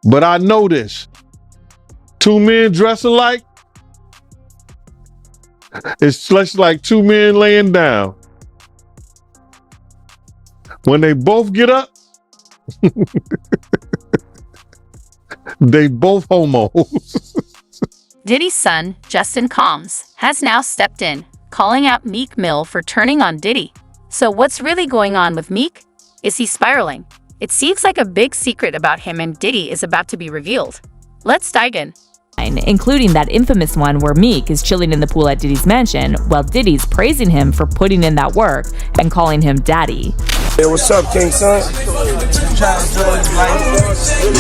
But I know this. Two men dress alike, it's just like two men laying down. When they both get up, they both homos. Diddy's son, Justin Combs, has now stepped in, calling out Meek Mill for turning on Diddy. So what's really going on with Meek? Is he spiraling? It seems like a big secret about him and Diddy is about to be revealed. Let's dive in. Including that infamous one where Meek is chilling in the pool at Diddy's mansion while Diddy's praising him for putting in that work and calling him daddy. Hey, what's up, King Son?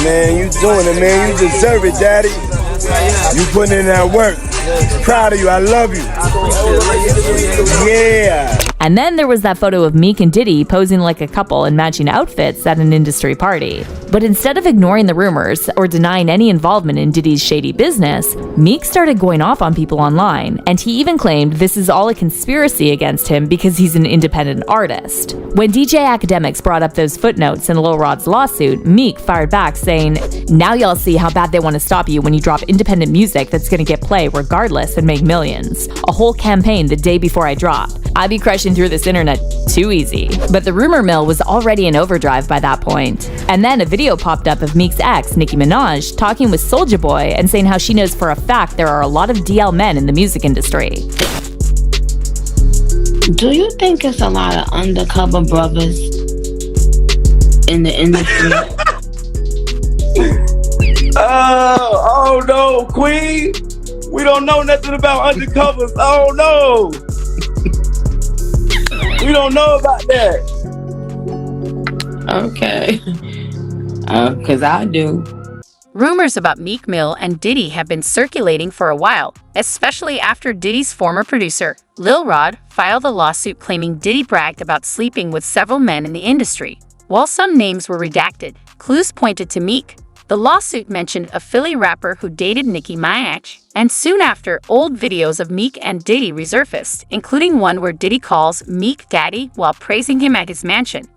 Man, you doing it, man. You deserve it, daddy. You putting in that work. Proud of you. I love you. Yeah. And then there was that photo of Meek and Diddy posing like a couple in matching outfits at an industry party. But instead of ignoring the rumors or denying any involvement in Diddy's shady business, Meek started going off on people online, and he even claimed this is all a conspiracy against him because he's an independent artist. When DJ Academics brought up those footnotes in Lil Rod's lawsuit, Meek fired back saying, "Now y'all see how bad they want to stop you when you drop independent music that's gonna get play regardless and make millions. A whole campaign the day before I drop. I be crushing through this internet too easy." But the rumor mill was already in overdrive by that point. And then a video popped up of Meek's ex, Nicki Minaj, talking with Soulja Boy and saying how she knows for a fact there are a lot of DL men in the music industry. Do you think it's a lot of undercover brothers in the industry? Oh no, Queen. We don't know nothing about undercovers. Oh no. We don't know about that. Okay. Because I do. Rumors about Meek Mill and Diddy have been circulating for a while, especially after Diddy's former producer, Lil Rod, filed a lawsuit claiming Diddy bragged about sleeping with several men in the industry. While some names were redacted, clues pointed to Meek. The lawsuit mentioned a Philly rapper who dated Nicki Minaj, and soon after, old videos of Meek and Diddy resurfaced, including one where Diddy calls Meek daddy while praising him at his mansion.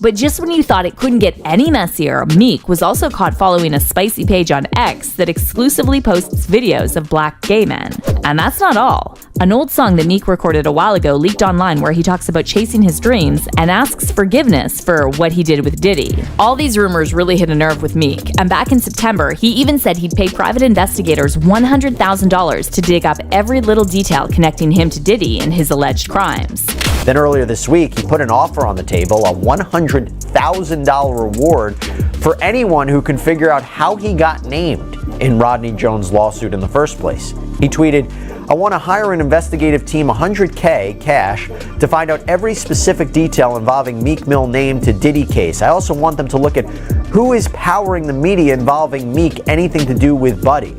But just when you thought it couldn't get any messier, Meek was also caught following a spicy page on X that exclusively posts videos of black gay men. And that's not all. An old song that Meek recorded a while ago leaked online where he talks about chasing his dreams and asks forgiveness for what he did with Diddy. All these rumors really hit a nerve with Meek, and back in September, he even said he'd pay private investigators $100,000 to dig up every little detail connecting him to Diddy and his alleged crimes. Then earlier this week, he put an offer on the table, a $100,000 reward for anyone who can figure out how he got named in Rodney Jones' lawsuit in the first place. He tweeted, "I want to hire an investigative team $100K cash to find out every specific detail involving Meek Mill name to Diddy case. I also want them to look at who is powering the media involving Meek, anything to do with Buddy."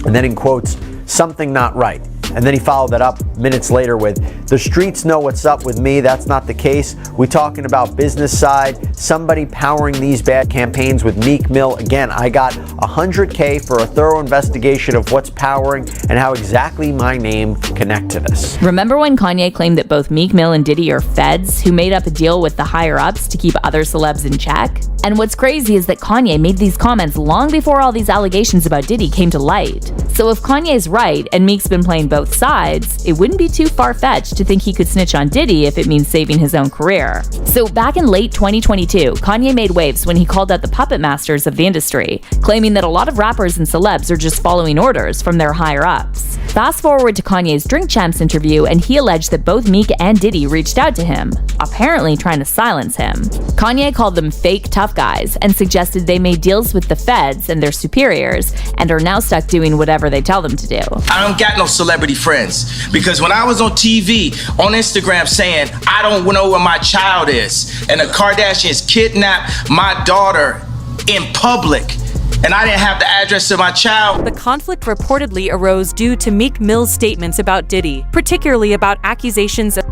And then in quotes, "something not right." And then he followed that up minutes later with, "The streets know what's up with me. That's not the case. We talking about business side. Somebody powering these bad campaigns with Meek Mill. Again, I got $100K for a thorough investigation of what's powering and how exactly my name connect to this." Remember when Kanye claimed that both Meek Mill and Diddy are feds who made up a deal with the higher-ups to keep other celebs in check? And what's crazy is that Kanye made these comments long before all these allegations about Diddy came to light. So if Kanye's right and Meek's been playing both sides, it wouldn't be too far-fetched to think he could snitch on Diddy if it means saving his own career. So back in late 2022, Kanye made waves when he called out the puppet masters of the industry, claiming that a lot of rappers and celebs are just following orders from their higher-ups. Fast forward to Kanye's Drink Champs interview, and he alleged that both Meek and Diddy reached out to him, apparently trying to silence him. Kanye called them fake tough guys and suggested they made deals with the feds and their superiors and are now stuck doing whatever they tell them to do. I don't got no celebrity friends because when I was on TV, on Instagram saying, "I don't know where my child is," and the Kardashians kidnapped my daughter in public, and I didn't have the address of my child. The conflict reportedly arose due to Meek Mill's statements about Diddy, particularly about accusations of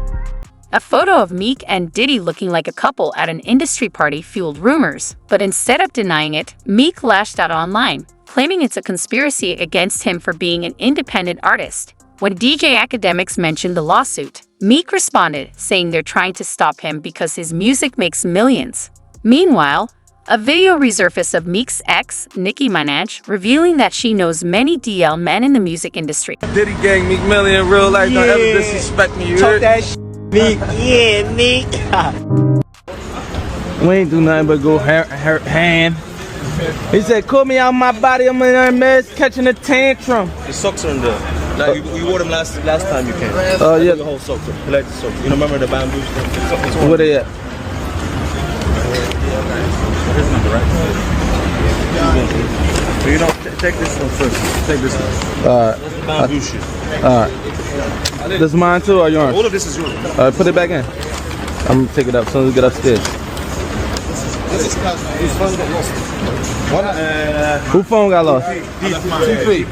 A photo of Meek and Diddy looking like a couple at an industry party fueled rumors, but instead of denying it, Meek lashed out online, claiming it's a conspiracy against him for being an independent artist. When DJ Academics mentioned the lawsuit, Meek responded, saying they're trying to stop him because his music makes millions. Meanwhile, a video resurfaced of Meek's ex, Nicki Minaj, revealing that she knows many DL men in the music industry. Diddy gang, Meek Mill in real life, don't ever disrespect me, you heard? Talk that Meek. Yeah, Meek. We ain't do nothing but go hand. He said, call me out my body, I'm in there, man, catching a tantrum. The socks are in there. Like we wore them last time you came. Oh, yeah. The whole socks. You like the socks. You remember the bamboo stuff? Where they at? His number, right? So you don't take this one first. Take this one. Alright. That's the bamboo shit. Alright. This is mine too or yours? All of this is yours. Alright, put it back in. I'm gonna take it up as soon as we get upstairs. Whose phone got lost? Who phone got lost? TP.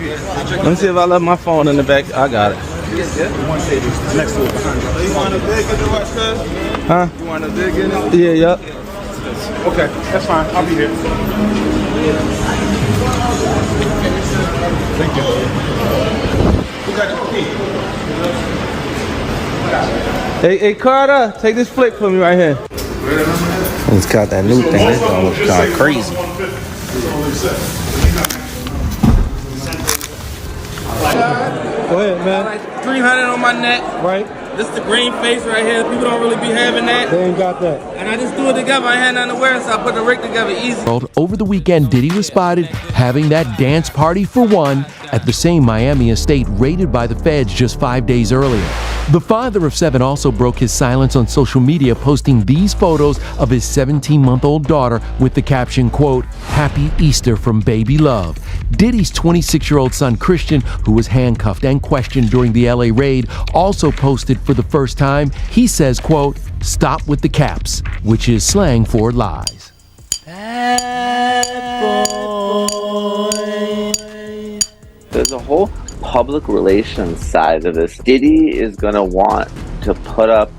Let me see if I left my phone in the back. I got it. Next to it. You want a big in the watch, cuz? Huh? You want a big in it? Yeah, yup. Okay, that's fine. I'll be here. Thank you. Who got the key? Hey Carter, take this flick for me right here. It's got that new thing. This gonna look kind of crazy. Go ahead, man. Like 300 on my neck. Right? This is the green face right here. People don't really be having that. They ain't got that. And I just threw it together. I had nothing to wear, so I put the rig together easy. Over the weekend, Diddy was spotted having that dance party for one at the same Miami estate raided by the feds just 5 days earlier. The father of 7 also broke his silence on social media, posting these photos of his 17-month-old daughter with the caption, quote, "Happy Easter from baby love." Diddy's 26-year-old son, Christian, who was handcuffed and questioned during the LA raid, also posted for the first time. He says, quote, "Stop with the caps," which is slang for lies. There's a whole public relations side of this. Diddy is going to want to put up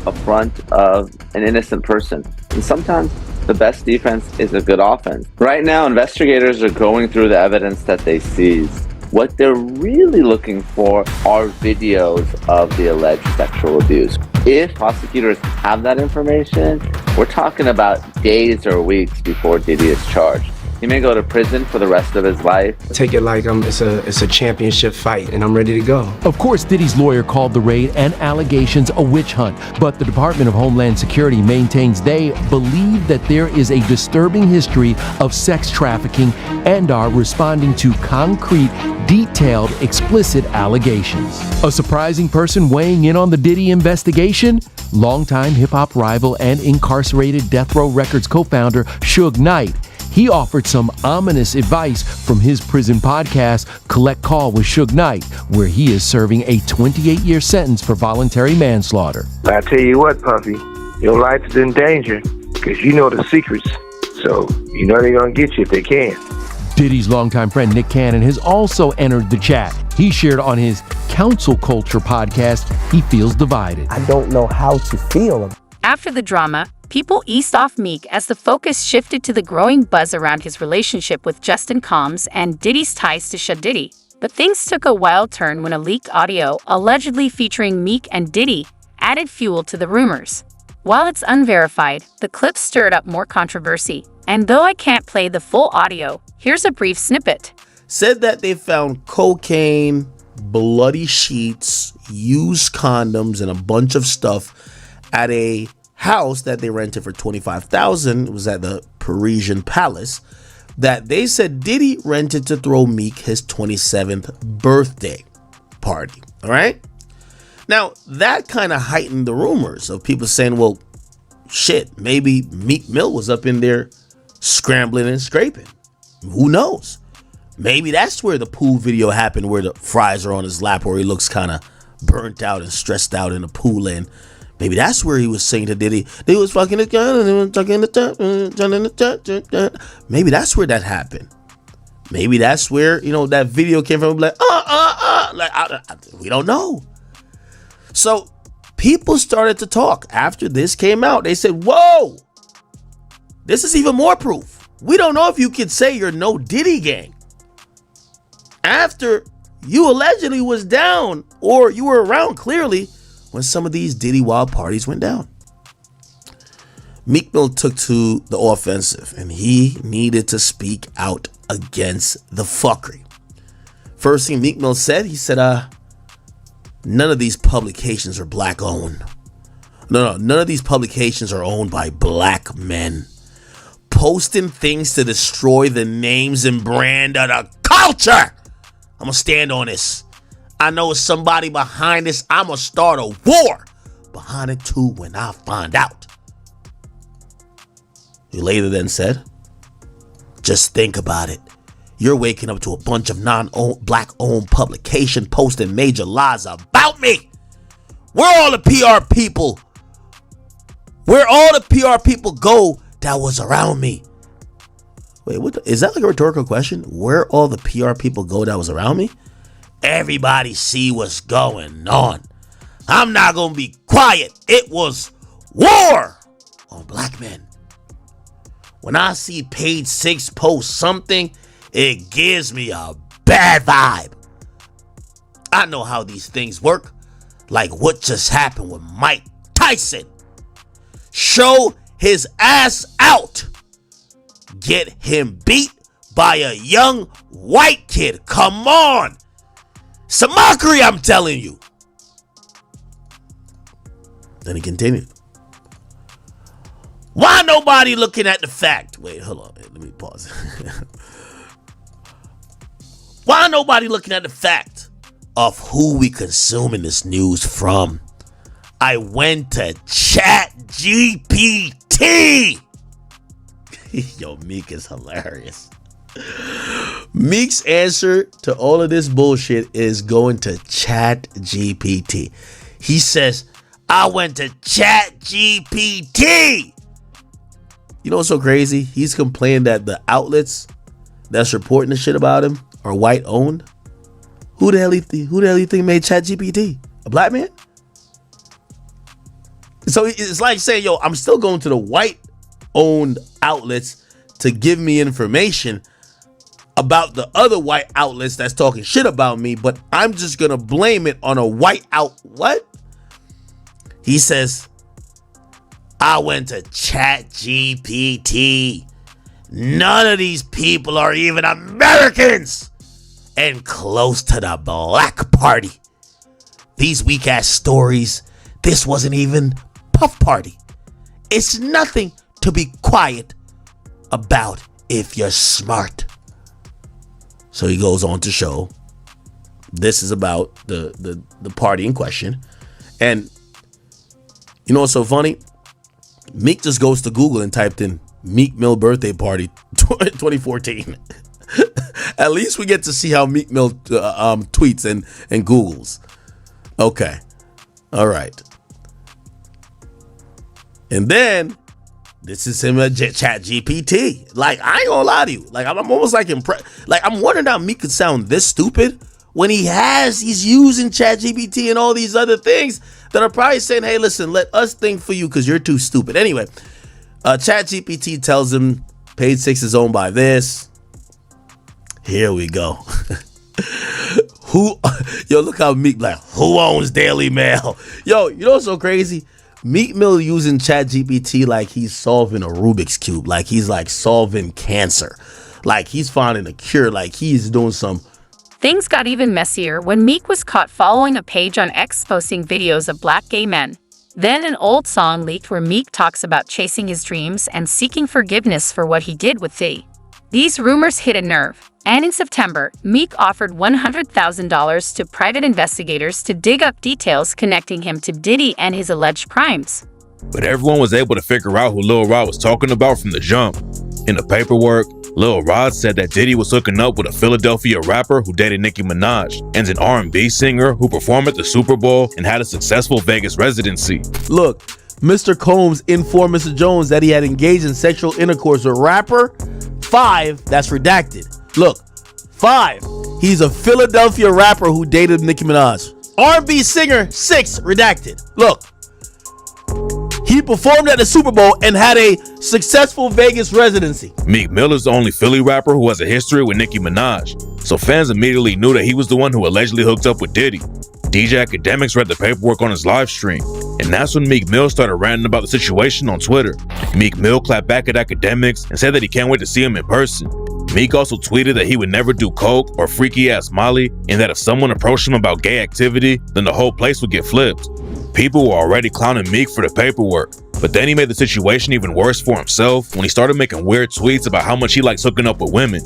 a front of an innocent person. And sometimes the best defense is a good offense. Right now, investigators are going through the evidence that they seized. What they're really looking for are videos of the alleged sexual abuse. If prosecutors have that information, we're talking about days or weeks before Diddy is charged. He may go to prison for the rest of his life. Take it like it's a championship fight, and I'm ready to go. Of course, Diddy's lawyer called the raid and allegations a witch hunt, but the Department of Homeland Security maintains they believe that there is a disturbing history of sex trafficking and are responding to concrete, detailed, explicit allegations. A surprising person weighing in on the Diddy investigation? Longtime hip-hop rival and incarcerated Death Row Records co-founder Suge Knight. He offered some ominous advice from his prison podcast, Collect Call with Suge Knight, where he is serving a 28-year sentence for voluntary manslaughter. I tell you what, Puffy, your life is in danger because you know the secrets. So you know they're going to get you if they can. Diddy's longtime friend Nick Cannon has also entered the chat. He shared on his Council Culture podcast he feels divided. I don't know how to feel. After the drama, people eased off Meek as the focus shifted to the growing buzz around his relationship with Justin Combs and Diddy's ties to Sha Diddy. But things took a wild turn when a leaked audio, allegedly featuring Meek and Diddy, added fuel to the rumors. While it's unverified, the clip stirred up more controversy. And though I can't play the full audio, here's a brief snippet. Said that they found cocaine, bloody sheets, used condoms, and a bunch of stuff at a house that they rented for $25,000. It was at the Parisian Palace that they said Diddy rented to throw Meek his 27th birthday party. All right. Now that kind of heightened the rumors of people saying, well, shit, maybe Meek Mill was up in there scrambling and scraping. Who knows? Maybe that's where the pool video happened, where the fries are on his lap, where he looks kind of burnt out and stressed out in the pool. And maybe that's where he was saying to Diddy, they was fucking the gun and they were talking the maybe that's where that happened. Maybe that's where, that video came from. Like, we don't know. So people started to talk after this came out. They said, whoa, this is even more proof. We don't know if you could say you're no Diddy gang after you allegedly was down, or you were around clearly when some of these Diddy Wild parties went down. Meek Mill took to the offensive, and he needed to speak out against the fuckery. First thing Meek Mill said, he said, none of these publications are black owned. No, none of these publications are owned by black men. Posting things to destroy the names and brand of the culture. I'm gonna stand on this. I know it's somebody behind this. I'm gonna start a war behind it too when I find out. He later then said, just think about it. You're waking up to a bunch of non-black owned publication posting major lies about me. Where all the PR people? Where all the PR people go that was around me? Wait, is that like a rhetorical question? Where all the PR people go that was around me? Everybody see what's going on. I'm not gonna be quiet. It was war on black men. When I see Page 6 post something, it gives me a bad vibe. I know how these things work. Like what just happened with Mike Tyson. Show his ass out. Get him beat by a young white kid. Come on. It's a mockery, I'm telling you. Then he continued. Why nobody looking at the fact? Wait, hold on. Let me pause. Why nobody looking at the fact of who we consuming this news from? I went to ChatGPT. Yo, Meek is hilarious. Meek's answer to all of this bullshit is going to ChatGPT. He says, I went to ChatGPT. You know what's so crazy? He's complaining that the outlets that's reporting the shit about him are white owned. Who the hell you think made ChatGPT? A black man? So it's like saying, yo, I'm still going to the white owned outlets to give me information about the other white outlets that's talking shit about me, but I'm just gonna blame it on a white what? He says, I went to ChatGPT. None of these people are even Americans and close to the black party. These weak ass stories, this wasn't even Puff Party. It's nothing to be quiet about if you're smart. So he goes on to show this is about the party in question. And you know what's so funny? Meek just goes to Google and typed in Meek Mill birthday party 2014. At least we get to see how Meek Mill tweets and Googles. Okay. All right. And then this is him at ChatGPT. Like, I ain't gonna lie to you. Like, I'm almost like impressed. Like, I'm wondering how Meek could sound this stupid when he's using ChatGPT and all these other things that are probably saying, hey, listen, let us think for you because you're too stupid. Anyway, ChatGPT tells him Page 6 is owned by this. Here we go. Yo, look how Meek like, who owns Daily Mail? Yo, you know what's so crazy? Meek Mill using ChatGPT like he's solving a Rubik's Cube. Like he's like solving cancer. Like he's finding a cure. Like he's doing some. Things got even messier when Meek was caught following a page on X posting videos of black gay men. Then an old song leaked where Meek talks about chasing his dreams and seeking forgiveness for what he did with Diddy. These rumors hit a nerve, and in September, Meek offered $100,000 to private investigators to dig up details connecting him to Diddy and his alleged crimes. But everyone was able to figure out who Lil Rod was talking about from the jump. In the paperwork, Lil Rod said that Diddy was hooking up with a Philadelphia rapper who dated Nicki Minaj and an R&B singer who performed at the Super Bowl and had a successful Vegas residency. Look, Mr. Combs informed Mr. Jones that he had engaged in sexual intercourse with rapper 5, that's redacted. Look, 5, he's a Philadelphia rapper who dated Nicki Minaj. R&B singer 6, redacted. Look, he performed at the Super Bowl and had a successful Vegas residency. Meek Mill is the only Philly rapper who has a history with Nicki Minaj, so fans immediately knew that he was the one who allegedly hooked up with Diddy. DJ Academics read the paperwork on his live stream, and that's when Meek Mill started ranting about the situation on Twitter. Meek Mill clapped back at Academics and said that he can't wait to see him in person. Meek also tweeted that he would never do coke or freaky ass Molly, and that if someone approached him about gay activity, then the whole place would get flipped. People were already clowning Meek for the paperwork, but then he made the situation even worse for himself when he started making weird tweets about how much he likes hooking up with women.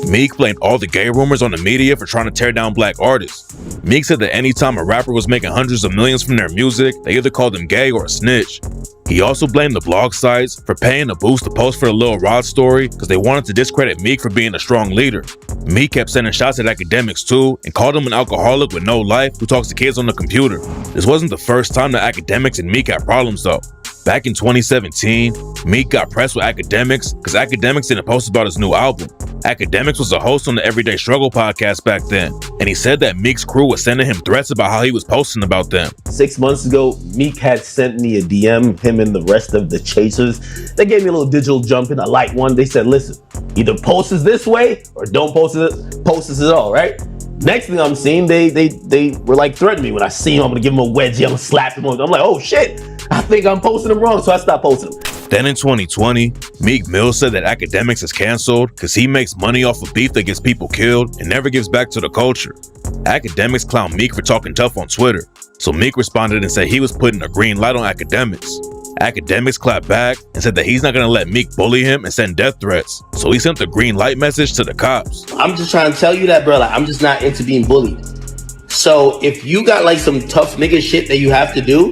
Meek blamed all the gay rumors on the media for trying to tear down black artists. Meek said that anytime a rapper was making hundreds of millions from their music, they either called him gay or a snitch. He also blamed the blog sites for paying to boost the post for the Lil Rod story because they wanted to discredit Meek for being a strong leader. Meek kept sending shots at Academics too and called him an alcoholic with no life who talks to kids on the computer. This wasn't the first time that Academics and Meek had problems though. Back in 2017, Meek got pressed with Academics because Academics didn't post about his new album. Academics was a host on the Everyday Struggle podcast back then, and he said that Meek's crew was sending him threats about how he was posting about them. 6 months ago, Meek had sent me a DM, him and the rest of the chasers. They gave me a little digital jump in. I liked one. They said, listen, either post this this way or don't post this at all, right? Next thing I'm seeing, they were like threatening me. When I see him, I'm gonna give him a wedgie, I'm gonna slap him. I'm like, oh shit, I think I'm posting them wrong, so I stopped posting them. Then in 2020, Meek Mill said that Academics is canceled because he makes money off of beef that gets people killed and never gives back to the culture. Academics clowned Meek for talking tough on Twitter, so Meek responded and said he was putting a green light on Academics. Academics clapped back and said that he's not gonna let Meek bully him and send death threats, so he sent the green light message to the cops. I'm just trying to tell you that, bro, like, I'm just not into being bullied. So if you got like some tough nigga shit that you have to do,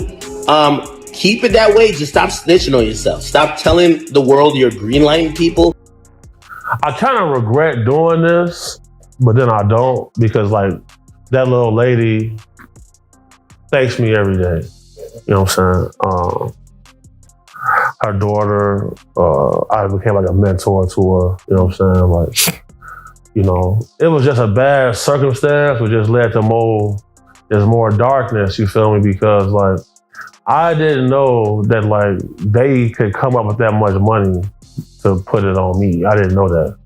keep it that way. Just stop snitching on yourself. Stop telling the world you're greenlighting people. I kind of regret doing this, but then I don't, because like that little lady thanks me every day. You know what I'm saying? Her daughter, I became like a mentor to her. You know what I'm saying? Like, you know, it was just a bad circumstance, which just led to more darkness. You feel me? Because like, I didn't know that like they could come up with that much money to put it on me. I didn't know that.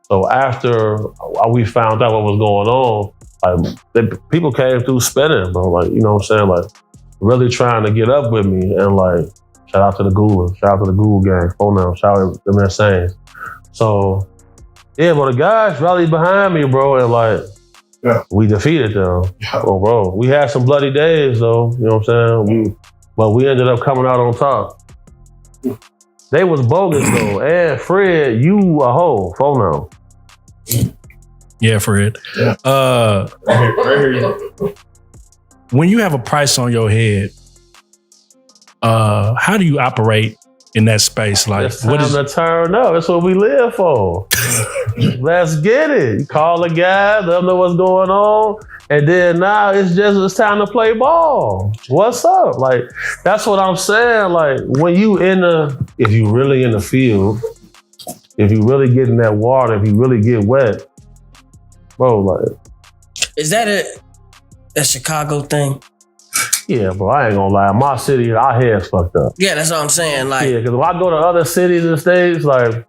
So after we found out what was going on, like people came through spinning, bro. Like, you know what I'm saying? Like really trying to get up with me, and like shout out to the Google, shout out to the Google gang. Oh no, shout out to them insane. So yeah, but the guys rallied behind me, bro, and like we defeated them. Oh, bro, we had some bloody days though. You know what I'm saying? But we ended up coming out on top. They was bogus though. And Fred, you a hoe. Oh no. Yeah, Fred. Right here. When you have a price on your head, how do you operate in that space? Like, it's time to turn up. That's what we live for. Let's get it. You call a guy, let them know what's going on, and then now it's time to play ball. What's up? Like, that's what I'm saying. Like, when if you really in the field, if you really get in that water, if you really get wet, bro, like. Is that a Chicago thing? Yeah, bro, I ain't gonna lie. My city, our heads fucked up. Yeah, that's what I'm saying. Like, yeah, because if I go to other cities and states, like,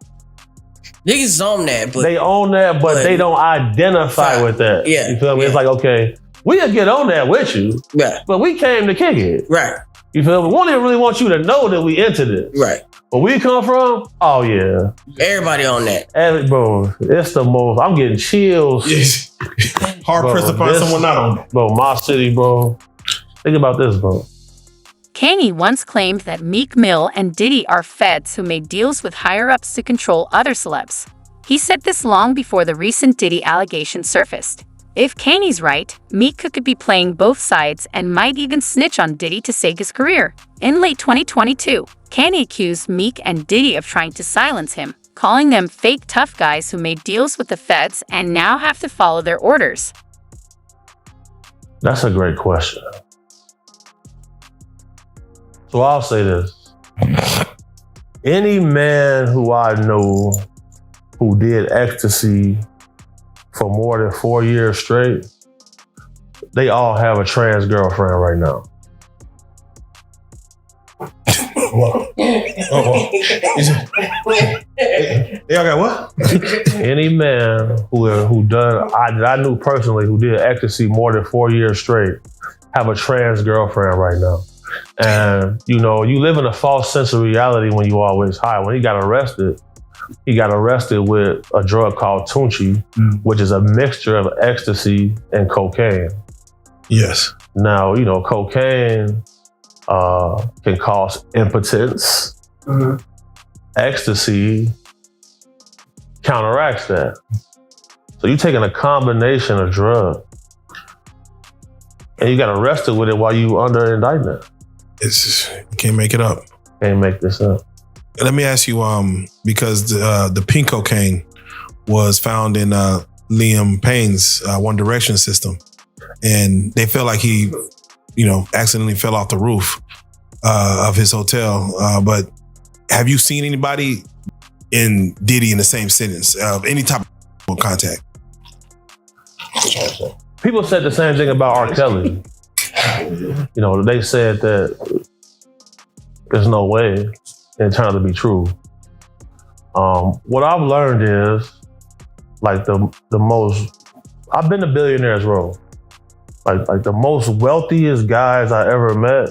niggas own that, but they own that, but they don't identify with that. Yeah, you feel me? It's like, okay, we'll get on that with you, right? But we came to kick it, right? You feel me? We don't even really want you to know that we into this, right? Where we come from, oh yeah, everybody on that. Bro, it's the most. I'm getting chills. Yes. Hard pressed to find someone not on that. Bro, my city, bro. Think about this, bro. Kanye once claimed that Meek Mill and Diddy are feds who made deals with higher-ups to control other celebs. He said this long before the recent Diddy allegation surfaced. If Kanye's right, Meek could be playing both sides and might even snitch on Diddy to save his career. In late 2022, Kanye accused Meek and Diddy of trying to silence him, calling them fake tough guys who made deals with the feds and now have to follow their orders. That's a great question. So I'll say this. Any man who I know who did ecstasy for more than 4 years straight, they all have a trans girlfriend right now. Y'all got what? Any man who done that I knew personally who did ecstasy more than 4 years straight have a trans girlfriend right now. And you know, you live in a false sense of reality when you always high. When he got arrested with a drug called Tunchi, which is a mixture of ecstasy and cocaine. Yes. Now, you know, cocaine can cause impotence. Ecstasy counteracts that. So you're taking a combination of drugs and you got arrested with it while you under indictment. It's just, you can't make it up. Can't make this up. Let me ask you, because the pink cocaine was found in Liam Payne's One Direction system, and they felt like he, you know, accidentally fell off the roof of his hotel. But have you seen anybody in Diddy in the same sentence of any type of contact? People said the same thing about R. Kelly. You know, they said that there's no way, and it turned out to be true. What I've learned is, like the most, I've been to Billionaires Row. Like the most wealthiest guys I ever met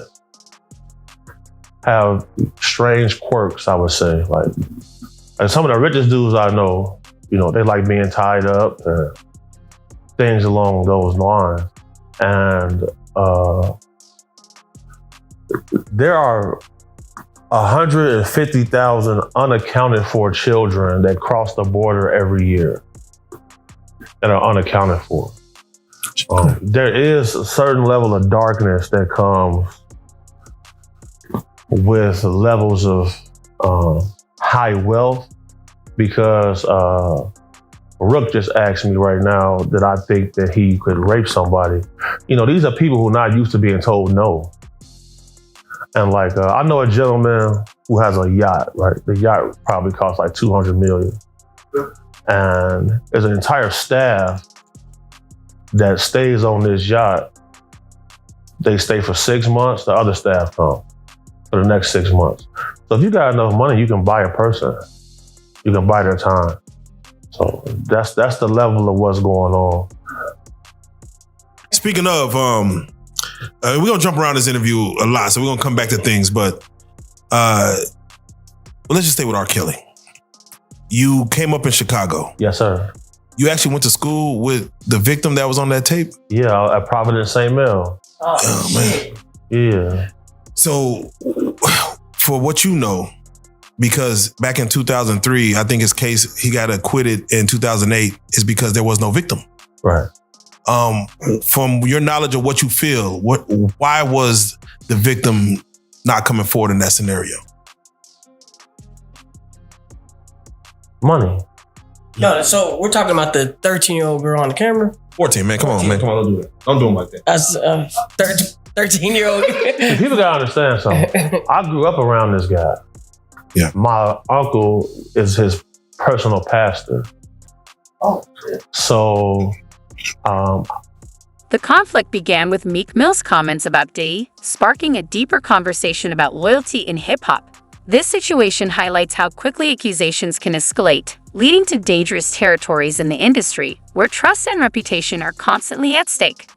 have strange quirks, I would say. Like some of the richest dudes I know, you know, they like being tied up and things along those lines. And there are 150,000 unaccounted for children that cross the border every year that are unaccounted for. There is a certain level of darkness that comes with levels of high wealth, because Rook just asked me right now that I think that he could rape somebody. You know, these are people who are not used to being told no. And like, I know a gentleman who has a yacht, right? The yacht probably costs like $200 million. And there's an entire staff that stays on this yacht. They stay for 6 months, the other staff come for the next 6 months. So if you got enough money, you can buy a person. You can buy their time. So that's the level of what's going on. Speaking of, we're gonna jump around this interview a lot, so we're gonna come back to things, but let's just stay with R. Kelly. You came up in Chicago. Yes, sir. You actually went to school with the victim that was on that tape? Yeah, at Providence St. Mel. Oh man. Yeah. So, for what you know, because back in 2003, I think his case, he got acquitted in 2008, is because there was no victim. Right. From your knowledge of what you feel, why was the victim not coming forward in that scenario? Money. No, so we're talking about the 13-year-old girl on the camera? 14, man. Come on, man. Come on, don't do it. Don't do them like that. That's 13-year-old. People gotta understand something. I grew up around this guy. Yeah. My uncle is his personal pastor. Oh. So, The conflict began with Meek Mill's comments about Diddy, sparking a deeper conversation about loyalty in hip-hop. This situation highlights how quickly accusations can escalate, leading to dangerous territories in the industry, where trust and reputation are constantly at stake.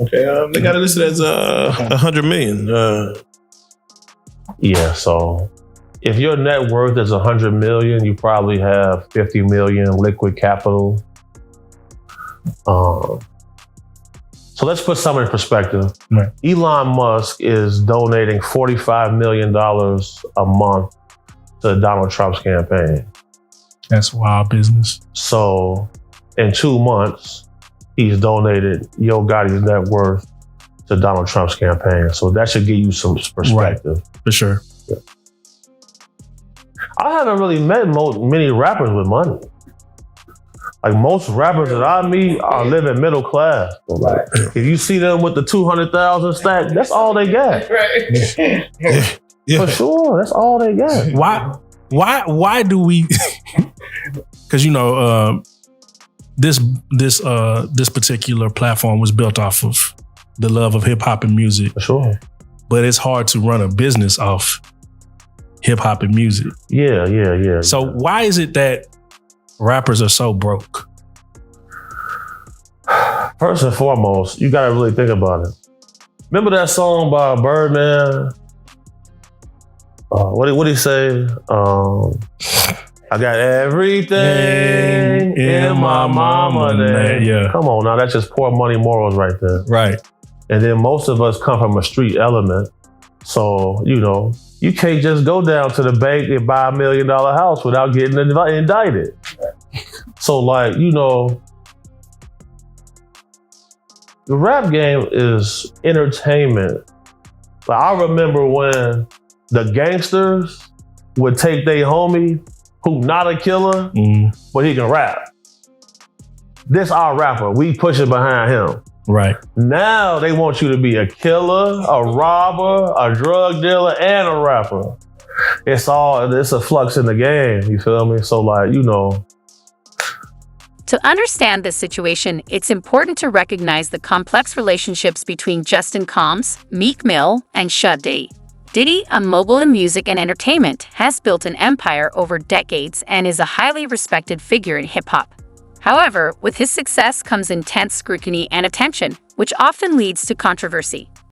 Okay, they got it listed as $100 million. Yeah, so if your net worth is $100 million, you probably have $50 million liquid capital. So let's put some in perspective. Right. Elon Musk is donating $45 million a month to Donald Trump's campaign. That's wild business. So in 2 months, he's donated Yo Gotti's net worth to Donald Trump's campaign. So that should give you some perspective. Right. For sure. Yeah. I haven't really met many rappers with money. Like most rappers that I meet are living middle class. So like, if you see them with the 200,000 stack, that's all they got. Right. Yeah. For sure, that's all they got. Why do we? Because you know, this particular platform was built off of the love of hip hop and music. For sure. But it's hard to run a business off hip hop and music. Yeah. So why is it that rappers are so broke? First and foremost, you gotta really think about it. Remember that song by Birdman? What he say? I got everything in my mama name. Yeah. Come on now, that's just poor money morals right there. Right. And then most of us come from a street element. So, you can't just go down to the bank and buy $1 million house without getting indicted. So the rap game is entertainment. Like, I remember when the gangsters would take their homie who not a killer, but he can rap. This our rapper. We pushing behind him. Right. Now they want you to be a killer, a robber, a drug dealer, and a rapper. It's a flux in the game. You feel me? So To understand this situation, it's important to recognize the complex relationships between Justin Combs, Meek Mill, and Diddy. Diddy, a mogul in music and entertainment, has built an empire over decades and is a highly respected figure in hip-hop. However, with his success comes intense scrutiny and attention, which often leads to controversy.